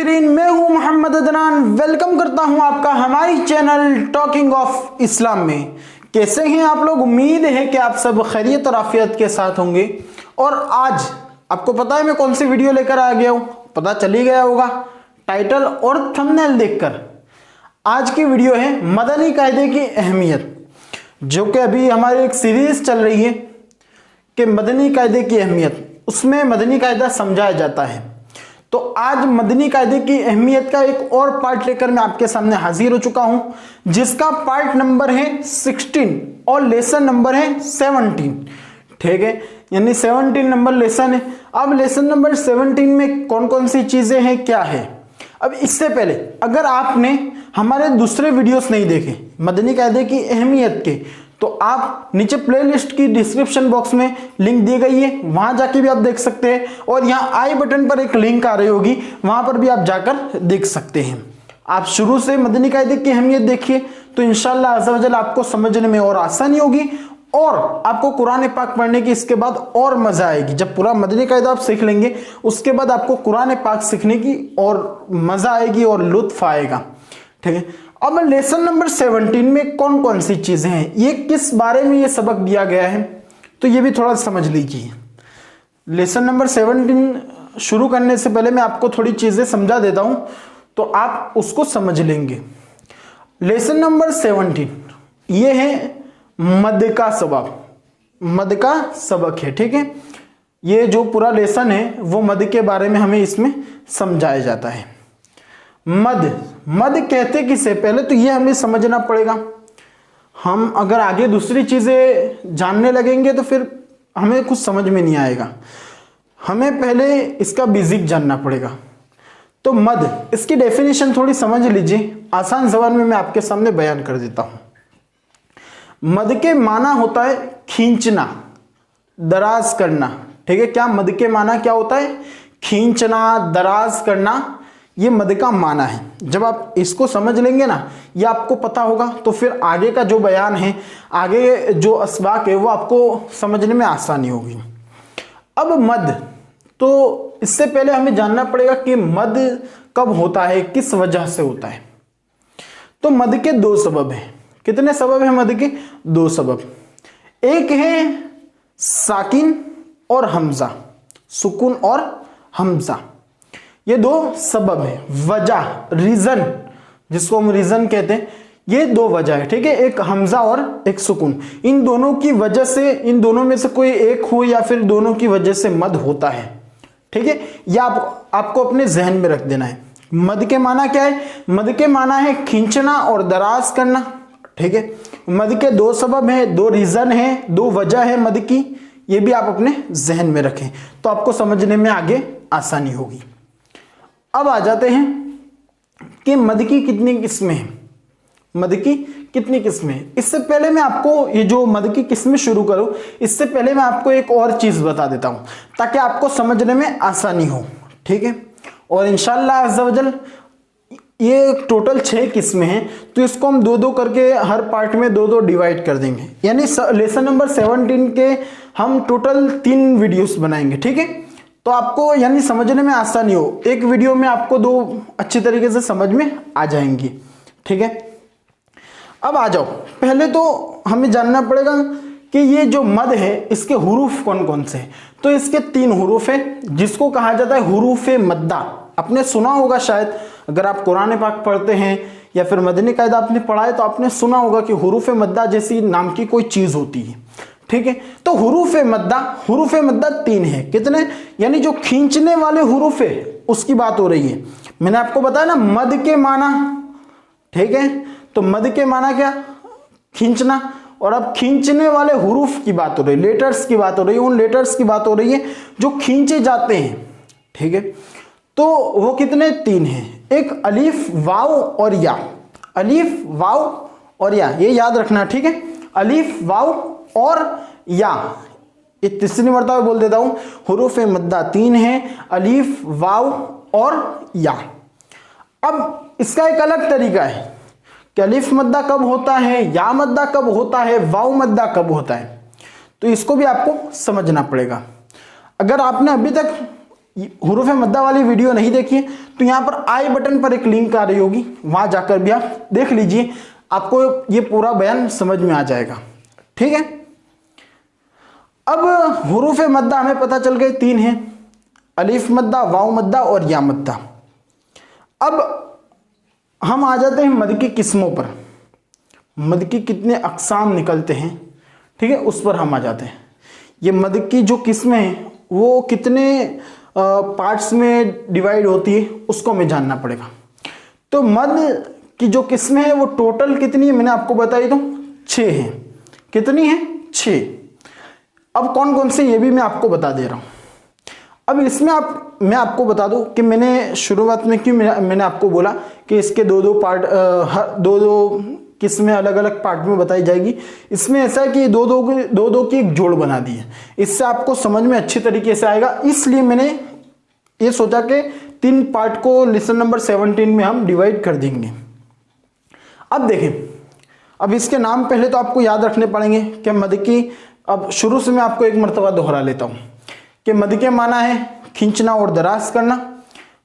नाज़रीन, मैं हूं मोहम्मद अदनान। वेलकम करता हूं आपका हमारी चैनल टॉकिंग ऑफ इस्लाम में। कैसे हैं आप लोग? उम्मीद है कि आप सब खैरियत और आफियत के साथ होंगे। और आज आपको पता है मैं कौन सी वीडियो लेकर आ गया हूं, पता चल ही गया होगा टाइटल और थंबनेल देखकर। आज की वीडियो है मदनी कायदे की अहमियत, जो कि अभी हमारी एक सीरीज चल रही है कि मदनी कायदे की अहमियत, उसमें मदनी कायदा समझाया जाता है। तो आज मदनी कायदे की अहमियत का एक और पार्ट लेकर मैं आपके सामने हाजिर हो चुका हूं, जिसका पार्ट नंबर है 16 और लेसन नंबर है 17। ठीक है, यानी 17 नंबर लेसन है। अब लेसन नंबर 17 में कौन कौन सी चीजें हैं, क्या है। अब इससे पहले अगर आपने हमारे दूसरे वीडियोस नहीं देखे मदनी कायदे की अहमियत के, तो आप नीचे प्लेलिस्ट की डिस्क्रिप्शन बॉक्स में लिंक दी गई है, वहां जाके भी आप देख सकते हैं। और यहाँ आई बटन पर एक लिंक आ रही होगी, वहां पर भी आप जाकर देख सकते हैं। आप शुरू से मदनी कायदे की अहमियत देखिए, तो इंशाअल्लाह अज़्ज़ा वजल आपको समझने में और आसानी होगी और आपको कुरान पाक पढ़ने की इसके बाद और मजा आएगी। जब पूरा मदनी कायदा आप सीख लेंगे, उसके बाद आपको कुरान पाक सीखने की और मजा आएगी और लुत्फ आएगा। ठीक है, अब लेसन नंबर 17 में कौन कौन सी चीजें हैं, ये किस बारे में ये सबक दिया गया है, तो ये भी थोड़ा समझ लीजिए। लेसन नंबर 17 शुरू करने से पहले मैं आपको थोड़ी चीजें समझा देता हूं, तो आप उसको समझ लेंगे। लेसन नंबर 17 ये है मद का सबक, मद का सबक है। ठीक है, ये जो पूरा लेसन है वो मद के बारे में हमें इसमें समझाया जाता है। मद कहते किसे, पहले तो ये हमें समझना पड़ेगा। हम अगर आगे दूसरी चीजें जानने लगेंगे तो फिर हमें कुछ समझ में नहीं आएगा। हमें पहले इसका बेसिक जानना पड़ेगा। तो मद, इसकी डेफिनेशन थोड़ी समझ लीजिए, आसान ज़बान में मैं आपके सामने बयान कर देता हूं। मद के माना होता है खींचना, दराज करना। ठीक है, क्या मद के माना क्या होता है? खींचना, दराज करना, ये मद का माना है। जब आप इसको समझ लेंगे ना, ये आपको पता होगा, तो फिर आगे का जो बयान है, आगे जो अस्बाक है, वो आपको समझने में आसानी होगी। अब मद, तो इससे पहले हमें जानना पड़ेगा कि मद कब होता है, किस वजह से होता है। तो मद के दो सबब हैं। कितने सबब हैं मद के? दो सबब। एक है साकिन और हमजा, सुकून और हमजा, ये दो सबब है। वजह, रीजन, जिसको हम रीजन कहते हैं, ये दो वजह है। ठीक है, एक हमजा और एक सुकून। इन दोनों की वजह से, इन दोनों में से कोई एक हो या फिर दोनों की वजह से मद होता है। ठीक है, यह आपको अपने जहन में रख देना है। मद के माना क्या है? मद के माना है खींचना और दराज करना। ठीक है, मद के दो सबब है, दो रीजन है, दो वजह है मद की। ये भी आप अपने जहन में रखें, तो आपको समझने में आगे आसानी होगी। अब आ जाते हैं कि मद की कितनी किस्में हैं। मद की कितनी किस्में हैं, इससे पहले मैं आपको ये जो मद की किस्में शुरू करूं, इससे पहले मैं आपको एक और चीज बता देता हूं, ताकि आपको समझने में आसानी हो। ठीक है, और इंशाअल्लाह अज़्ज़ा वजल ये टोटल 6 किस्में हैं, तो इसको हम दो दो करके हर पार्ट में दो दो डिवाइड कर देंगे। यानी लेसन नंबर 17 के हम टोटल 3 वीडियोस बनाएंगे। ठीक है, तो आपको यानी समझने में आसानी हो, एक वीडियो में आपको दो अच्छी तरीके से समझ में आ जाएंगी। ठीक है, अब आ जाओ, पहले तो हमें जानना पड़ेगा कि ये जो मद है, इसके हुरूफ कौन कौन से हैं। तो इसके 3 हुरूफ हैं, जिसको कहा जाता है हुरूफ मद्दा। आपने सुना होगा शायद, अगर आप कुरान पाक पढ़ते हैं या फिर मदनी कायदा आपने पढ़ा है, तो आपने सुना होगा कि हुरूफ मद्दा जैसी नाम की कोई चीज होती है। ठीक है, तो हुरूफ मद्दा 3 है। कितने? यानी जो खींचने वाले हुरूफ है उसकी बात हो रही है। मैंने आपको बताया ना मद के माना। ठीक है, तो मद के माना क्या? खींचना। और अब खींचने वाले हुरूफ की बात हो रही है, लेटर्स की बात हो रही है, उन लेटर्स की बात हो रही है जो खींचे जाते हैं। ठीक है, तो वो कितने? 3 हैं। एक अलीफ, वाव और या। अलीफ, वाव और या, ये याद रखना। ठीक है, अलीफ, वाव और या, ये तीसरी मर्तबा बोल देता हूं। हुरूफ मद्दा 3 हैं, अलीफ, वाव और या। अब इसका एक अलग तरीका है कि अलीफ मद्दा कब होता है, या मद्दा कब होता है, वाव मद्दा कब होता है, तो इसको भी आपको समझना पड़ेगा। अगर आपने अभी तक हुरूफ मद्दा वाली वीडियो नहीं देखी है तो यहाँ पर आई बटन पर एक लिंक आ रही होगी, वहां जाकर भी आप देख लीजिए, आपको ये पूरा बयान समझ में आ जाएगा। ठीक है, अब हुरूफ मद्दा हमें पता चल गए 3 हैं, अलिफ मद्दा, वाव मद्दा और या मद्दा। अब हम आ जाते हैं मद की किस्मों पर, मद की कितने अक़साम निकलते हैं, ठीक है, उस पर हम आ जाते हैं। ये मद की जो किस्में हैं वो कितने पार्ट्स में डिवाइड होती है उसको हमें जानना पड़ेगा। तो मद की जो किस्में हैं वो टोटल कितनी है मैंने आपको बताई तो 6 हैं। कितनी है? 6। अब कौन कौन से ये भी मैं आपको बता दे रहा हूं। अब इसमें मैं आपको बता दूं कि मैंने शुरुआत में क्यों मैंने आपको बोला कि इसके दो दो किस्में अलग अलग पार्ट में बताई जाएगी। इसमें ऐसा है कि दो दो की एक जोड़ बना दी है, इससे आपको समझ में अच्छी तरीके से आएगा। इसलिए मैंने ये सोचा कि 3 पार्ट को लेसन नंबर 17 में हम डिवाइड कर देंगे। अब देखें, अब इसके नाम पहले तो आपको याद रखने पड़ेंगे कि मद की, अब शुरू से मैं आपको एक मरतबा दोहरा लेता हूं कि मद के माना है खींचना और दराज करना।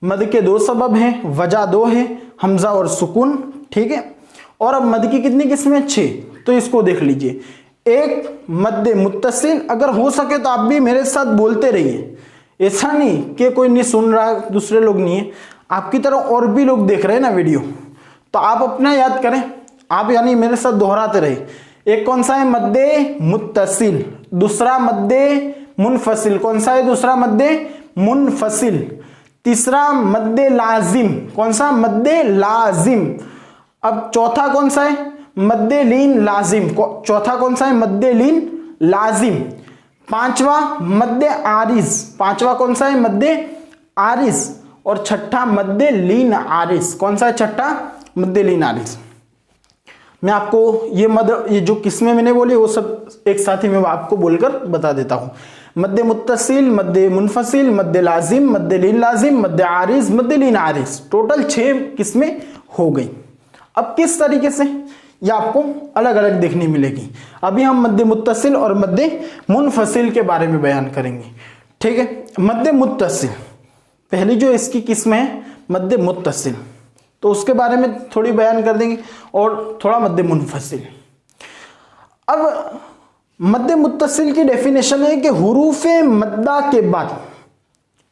मद के 2 सबब हैं, वजह 2 है, हमजा और सुकून। ठीक है, और अब मद की कितनी किस्में? 6। तो इसको देख लीजिए, एक मद मुत्तसिल, अगर हो सके तो आप भी मेरे साथ बोलते रहिए, ऐसा नहीं कि कोई नहीं सुन रहा है, दूसरे लोग नहीं है, आपकी तरह और भी लोग देख रहे हैं ना वीडियो, तो आप अपना याद करें, आप यानी मेरे साथ दोहराते रहे। एक कौन सा है? मद्दे मुत्तसिल। दूसरा मद्दे मुनफसिल। कौन सा है दूसरा? मद्दे मुनफसिल। तीसरा मद्दे लाजिम। कौन सा? मद्दे लाजिम। अब चौथा कौन सा है? मद्दे लीन लाजिम। चौथा कौन सा है? मद्दे लीन लाजिम। पांचवा मद्दे आरिज। पांचवा कौन सा है? मद्दे आरिज। और छठा मद्दे लीन आरिज। कौन सा है छठा? मद्दे लीन आरिज। मैं आपको ये जो किस्में मैंने बोली वो सब एक साथ ही मैं आपको बोलकर बता देता हूं। मद्दे मुत्तसिल, मद्दे मुनफसिल, मद्दे लाजिम, मद्दे लीन लाजिम, मद्दे आरिज, मद्दे लीन आरिज। टोटल 6 किस्में हो गई। अब किस तरीके से ये आपको अलग अलग देखने मिलेगी। अभी हम मद्दे मुत्तसिल और मद्दे मुनफसिल के बारे में बयान करेंगे। ठीक है, मद्दे मुत्तसिल, पहली जो इसकी किस्म है मद्दे मुत्तसिल, तो उसके बारे में थोड़ी बयान कर देंगे और थोड़ा मद्दे मुनफसिल। अब मद्दे मुत्तसिल की डेफिनेशन है कि हुरूफे मद्दा के बाद,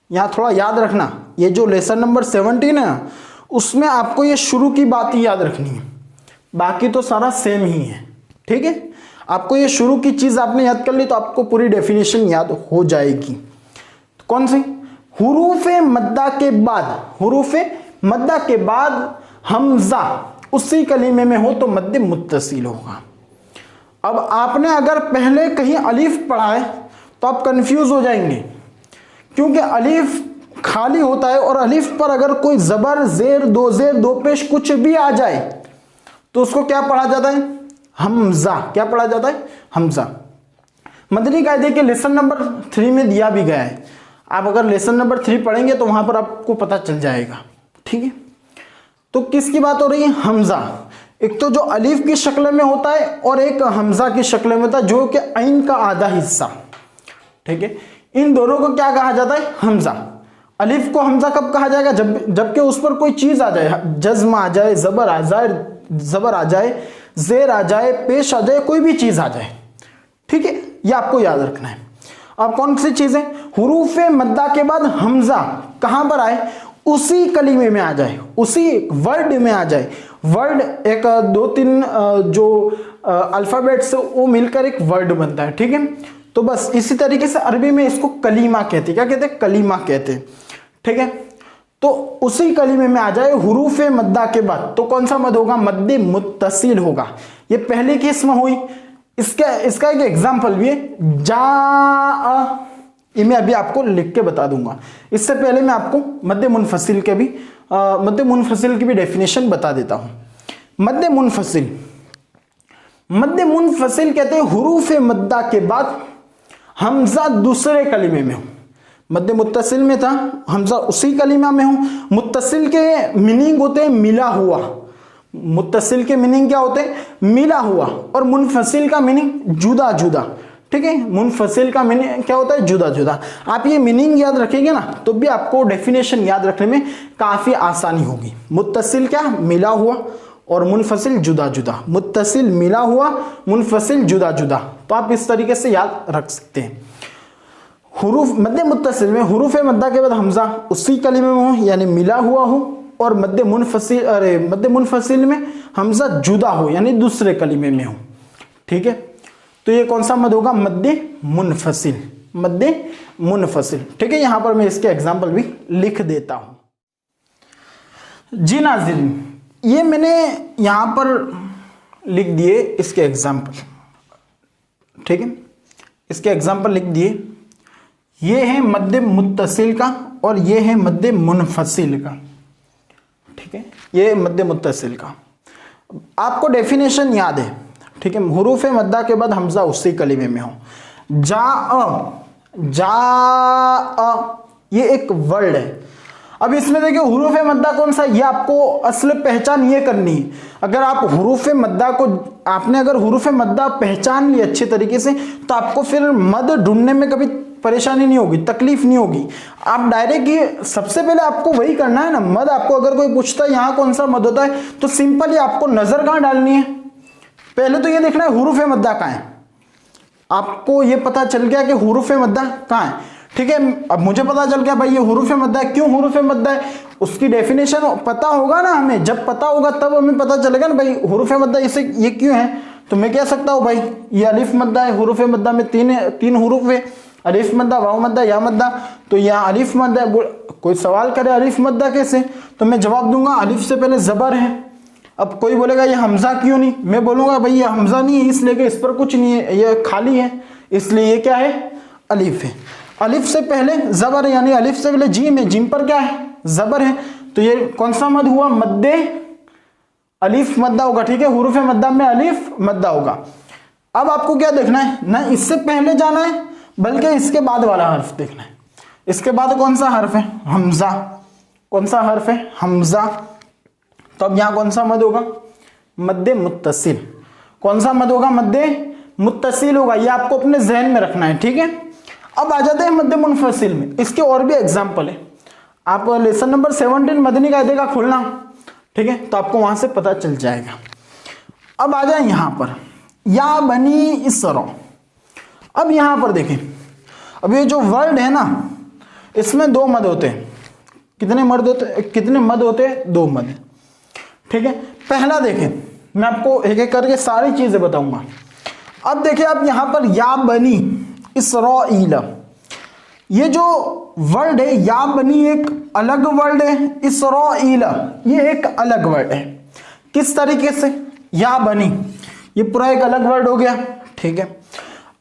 यहां थोड़ा याद रखना, ये जो लेसन नंबर 17 है ना, उसमें आपको ये शुरू की बात ही याद रखनी है, बाकी तो सारा सेम ही है। ठीक है, आपको ये शुरू की चीज आपने याद कर ली तो आपको पूरी डेफिनेशन याद हो जाएगी। तो कौन सी? हुरूफे मद्दा के बाद, हुरूफे मद्दा के बाद हमजा उसी कलीमे में हो तो मद्दे मुत्तसिल होगा। अब आपने अगर पहले कहीं अलीफ पढ़ा है तो आप कंफ्यूज हो जाएंगे, क्योंकि अलीफ खाली होता है और अलीफ पर अगर कोई जबर, जेर दो पेश कुछ भी आ जाए तो उसको क्या पढ़ा जाता है? हमजा। क्या पढ़ा जाता है? हमजा। मदनी कायदे के लेसन नंबर 3 में दिया भी गया है, आप अगर लेसन नंबर 3 पढ़ेंगे तो वहां पर आपको पता चल जाएगा। ठीक है, तो किसकी बात हो रही है? हमजा। एक तो जो अलीफ की शक्ल में होता है और एक हमजा की शक्ल में होता है, जो कि ऐन का आधा हिस्सा। ठीक है, इन दोनों को क्या कहा जाता है? हमजा। अलीफ को हमजा कब कहा जाएगा? जबकि उस पर कोई चीज आ जाए, जज्म आ जाए, जबर आ जाए, जेर आ जाए, पेश आ जाए, कोई भी चीज आ जाए। ठीक है, ये आपको याद रखना है। अब कौन सी चीजें? हुरूफे मद्दा के बाद हमजा कहां पर आए? उसी कलीमे में आ जाए, उसी वर्ड में आ जाए। वर्ड एक 2-3 जो अल्फाबेट्स वो मिलकर एक वर्ड बनता है। ठीक है, तो बस इसी तरीके से अरबी में इसको कलीमा कहते हैं। क्या कहते हैं? कलीमा कहते हैं। ठीक है, तो उसी कलीमे में आ जाए हुरूफे मद्दा के बाद, तो कौन सा मद होगा? मद्दे मुत्तसिल होगा। ये पहली किस्म हुई। इसका एक एग्जाम्पल भी है, जा, ये मैं अभी आपको लिख के बता दूंगा। इससे पहले मैं आपको मद्दे मुनफसिल की भी डेफिनेशन बता देता हूं। मद्दे मुनफसिल कहते हैं हुरूफे मद्दा के बाद हमजा दूसरे कलीमे में हो। मद्दे मुत्तसिल में था, हमजा उसी कलीमा में हो। मुत्तसिल के मीनिंग होते हैं मिला हुआ। मुत्तसिल के मीनिंग क्या होते हैं? मिला हुआ। और मुनफसिल का मीनिंग जुदा जुदा। ठीक है। मुनफसिल का मीनिंग क्या होता है? जुदा जुदा। आप ये मीनिंग याद रखेंगे ना तो भी आपको डेफिनेशन याद रखने में काफी आसानी होगी। मुत्तसिल क्या? मिला हुआ, और मुनफसिल जुदा जुदा। मुत्तसिल मिला हुआ, मुनफसिल जुदा जुदा। तो आप इस तरीके से याद रख सकते हैं। हुरूफ मध्य मुत्तसिल में हुरूफ मद्दा के बाद हमजा उसी कलीमे में हो यानी मिला हुआ हो, और मध्य मुनफसिल में हमजा जुदा हो यानी दूसरे कलीमे में हो। ठीक है, तो ये कौन सा मद होगा? मध्य मुनफसिल, मध्य मुनफसिल। ठीक है, यहां पर मैं इसके एग्जाम्पल भी लिख देता हूं। जी नाज़रीन, ये मैंने यहां पर लिख दिए इसके एग्जाम्पल। ठीक है, इसके एग्जाम्पल लिख दिए। ये है मध्य मुत्तसिल का और ये है मध्य मुनफसिल का। ठीक है, ये मध्य मुत्तसिल का। आपको डेफिनेशन याद है। ठीक है, हुरूफ मद्दा के बाद हमजा उसी कलीमे में हो। जा ये एक वर्ड है। अब इसमें देखिए हुरूफ मद्दा कौन सा, ये आपको असल पहचान ये करनी है। अगर आप हुरूफ मद्दा को आपने अगर हुरूफ मद्दा पहचान ली अच्छे तरीके से तो आपको फिर मद ढूंढने में कभी परेशानी नहीं होगी, तकलीफ नहीं होगी। आप डायरेक्ट ये सबसे पहले आपको वही करना है ना। मद आपको अगर कोई पूछता है यहाँ कौन सा मद होता है तो सिंपली आपको नजर कहाँ डालनी है? पहले तो ये देखना है हुरूफ मद्दा कहाँ है। आपको ये पता चल गया कि हुरूफ मद्दा कहाँ है। ठीक है, अब मुझे पता चल गया भाई ये हुरूफ मद्दा है। क्यों हुरूफ मद्दा है उसकी डेफिनेशन पता होगा ना हमें। जब पता होगा तब हमें पता चलेगा ना भाई हुरूफ मद्दा इसे ये क्यों है। तो मैं कह सकता हूँ भाई ये अलिफ मद्दा है। हुरूफ मद्दा में तीन हुरूफ है, अलिफ मद्दा, वाव मद्दा, या मद्दा। तो यहाँ अलिफ मद्दा है। कोई सवाल करे अलिफ मद्दा कैसे, तो मैं जवाब दूंगा अलिफ से पहले जबर है। अब कोई बोलेगा ये हमजा क्यों नहीं, मैं बोलूंगा भाई ये हमजा नहीं है इसलिए कि इस पर कुछ नहीं है, ये खाली है, इसलिए ये क्या है? अलिफ है। अलिफ से पहले जबर है यानी अलिफ से पहले जीम है, जीम पर क्या है? जबर है। तो ये कौन सा मद हुआ? मद्दे अलिफ मद्दा होगा। ठीक है, हुरूफ मद्दा में अलिफ मद्दा होगा। अब आपको क्या देखना है? ना इससे पहले जाना है बल्कि इसके बाद वाला हर्फ देखना है। इसके बाद कौन सा हर्फ है? हमजा। कौन सा हर्फ है? हमजा। तो अब यहां कौन सा मद होगा? मद्दे मुत्तसिल। कौन सा मद होगा? मद्दे मुत्तसिल होगा। ये आपको अपने जहन में रखना है। ठीक है, अब आ जाते हैं मध्य मुनफसिल में। इसके और भी एग्जाम्पल है। आप लेसन नंबर 17 मदनी कायदे का खोलना। ठीक है, तो आपको वहां से पता चल जाएगा। अब आ जाए यहां पर या बनी इसरो। अब यहां पर देखें, अब ये जो वर्ड है ना इसमें दो मद होते हैं। कितने मद होते हैं? दो मद। ठीक है, पहला देखें, मैं आपको एक एक करके सारी चीजें बताऊंगा। अब देखिए आप यहां पर या बनी इसराइल, ये जो वर्ड है या बनी एक अलग वर्ड है, इसराइल ये एक अलग वर्ड है। किस तरीके से? या बनी ये पूरा एक अलग वर्ड हो गया। ठीक है,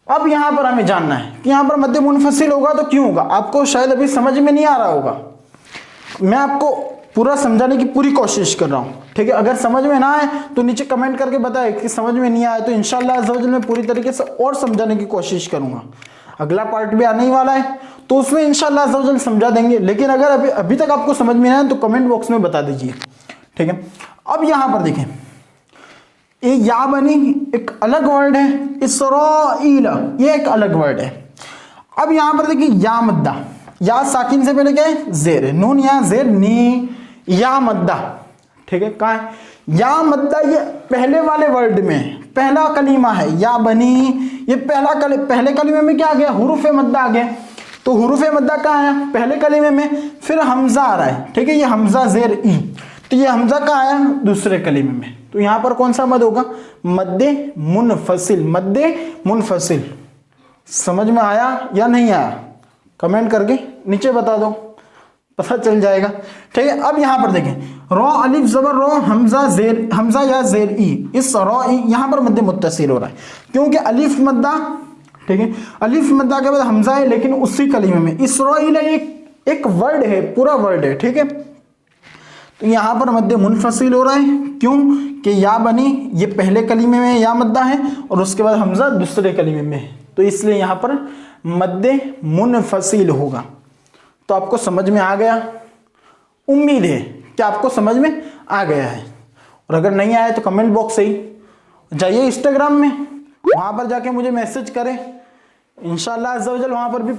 अब यहां पर हमें जानना है कि यहां पर मध्य मुनफसिल होगा तो क्यों होगा। आपको शायद अभी समझ में नहीं आ रहा होगा, मैं आपको पूरा समझाने की पूरी कोशिश कर रहा हूं। ठीक है, अगर समझ में ना आए तो नीचे कमेंट करके बताएं कि समझ में नहीं आया, तो इंशाल्लाह अज़्ज़ व जल मैं पूरी तरीके से और समझाने की कोशिश करूंगा। अगला पार्ट भी आने ही वाला है तो उसमें इंशाल्लाह अज़्ज़ व जल समझा देंगे। लेकिन अगर अभी तक आपको समझ में ना आए तो कमेंट बॉक्स में बता दीजिए। ठीक है, अब यहां पर देखें, ये या बनी एक अलग वर्ड है, इसराइल ये एक अलग वर्ड है। अब यहां पर देखिए या मद्दा, या साकिन से पहले क्या है? जेर है, नून या जेर नी, या मद्दा। ठीक है, कहाँ है? या मद्दा ये पहले वाले वर्ड में पहला कलीमा है या बनी। ये पहले कलीमे में क्या आ गया? हुरूफ मद्दा आ गया। तो हुरूफ मद्दा कहाँ आया? पहले कलीमे में। फिर हमजा आ रहा है। ठीक है, ये हमजा जेर ई, तो ये हमजा कहाँ आया? दूसरे कलीमे में। तो यहां पर कौन सा मद होगा? मद्दे मुनफसिल। मद्दे मुनफसिल। समझ में आया या नहीं आया? कमेंट करके नीचे बता दो, पता चल जाएगा। ठीक है, अब यहां पर देखें, रो अलिफ जबर रो, हमजा या जेर ई, इस रो ई यहां पर मध्य मुत्तसिल हो रहा है क्योंकि अलिफ मद्दा। ठीक है, अलिफ मद्दा के बाद हमजा है लेकिन उसी कलीमे में। इसराइल एक वर्ड है, पूरा वर्ड है। ठीक है, तो यहां पर मध्य मुनफसिल हो रहा है। क्यों? कि या बनी ये पहले कलीमे में या मद्दा है और उसके बाद हमजा दूसरे कलीमे में है, तो इसलिए यहां पर मध्य मुनफसिल होगा। तो आपको समझ में आ गया? उम्मीद है कि आपको समझ में आ गया है। और अगर नहीं आया तो कमेंट बॉक्स से ही जाइए इंस्टाग्राम में, वहां पर जाके मुझे मैसेज करें इंशाल्लाह अज़्ज़ा वजल वहाँ पर भी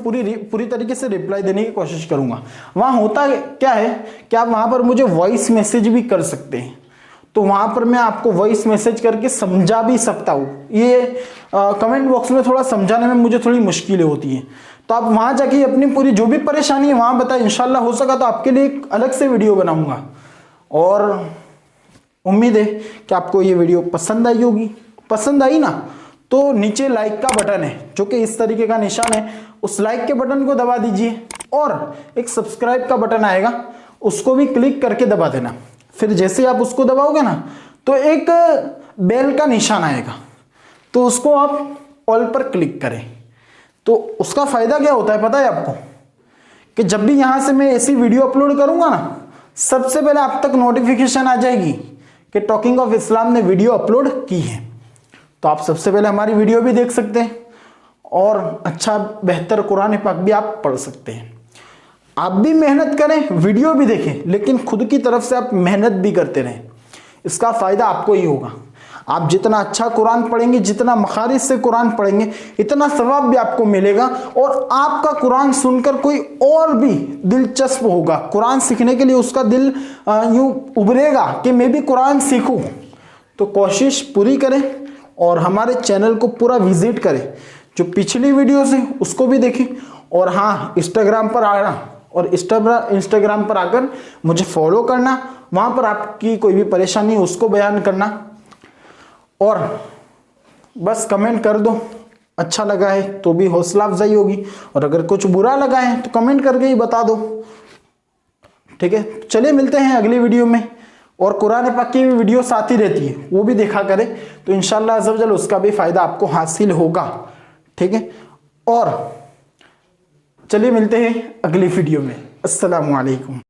पूरी तरीके से रिप्लाई देने की कोशिश करूँगा। वहाँ होता क्या है कि आप वहाँ पर मुझे वॉइस मैसेज भी कर सकते हैं, तो वहाँ पर मैं आपको वॉइस मैसेज करके समझा भी सकता हूँ। ये कमेंट बॉक्स में थोड़ा समझाने में मुझे थोड़ी मुश्किलें होती हैं, तो आप वहाँ जाके अपनी पूरी जो भी परेशानी है वहाँ बताएं। इंशाल्लाह हो सका तो आपके लिए एक अलग से वीडियो बनाऊँगा। और उम्मीद है कि आपको ये वीडियो पसंद आई होगी। पसंद आई ना तो नीचे लाइक का बटन है जो कि इस तरीके का निशान है, उस लाइक के बटन को दबा दीजिए और एक सब्सक्राइब का बटन आएगा उसको भी क्लिक करके दबा देना। फिर जैसे आप उसको दबाओगे ना तो एक बेल का निशान आएगा, तो उसको आप ऑल पर क्लिक करें। तो उसका फायदा क्या होता है पता है आपको, कि जब भी यहां से मैं ऐसी वीडियो अपलोड करूंगा ना सबसे पहले आप तक नोटिफिकेशन आ जाएगी कि टॉकिंग ऑफ इस्लाम ने वीडियो अपलोड की है। तो आप सबसे पहले हमारी वीडियो भी देख सकते हैं और अच्छा बेहतर कुरान पाक भी आप पढ़ सकते हैं। आप भी मेहनत करें, वीडियो भी देखें, लेकिन खुद की तरफ से आप मेहनत भी करते रहें। इसका फायदा आपको ही होगा। आप जितना अच्छा कुरान पढ़ेंगे, जितना मखारिज से कुरान पढ़ेंगे, इतना सवाब भी आपको मिलेगा और आपका कुरान सुनकर कोई और भी दिलचस्प होगा कुरान सीखने के लिए, उसका दिल यूं उभरेगा कि मैं भी कुरान सीखूं। तो कोशिश पूरी करें और हमारे चैनल को पूरा विजिट करें। जो पिछली वीडियोस है उसको भी देखें और हाँ, इंस्टाग्राम पर आना और इंस्टाग्राम पर आकर मुझे फॉलो करना। वहाँ पर आपकी कोई भी परेशानी है उसको बयान करना और बस कमेंट कर दो। अच्छा लगा है तो भी हौसला अफजाई होगी, और अगर कुछ बुरा लगा है तो कमेंट करके ही बता दो। ठीक है, चलिए मिलते हैं अगली वीडियो में। और कुरान पाक की भी वीडियो आती रहती है, वो भी देखा करें, तो इंशाल्लाह अज़्ज़ा वजल उसका भी फायदा आपको हासिल होगा। ठीक है, और चलिए मिलते हैं अगली वीडियो में। अस्सलामु अलैकुम।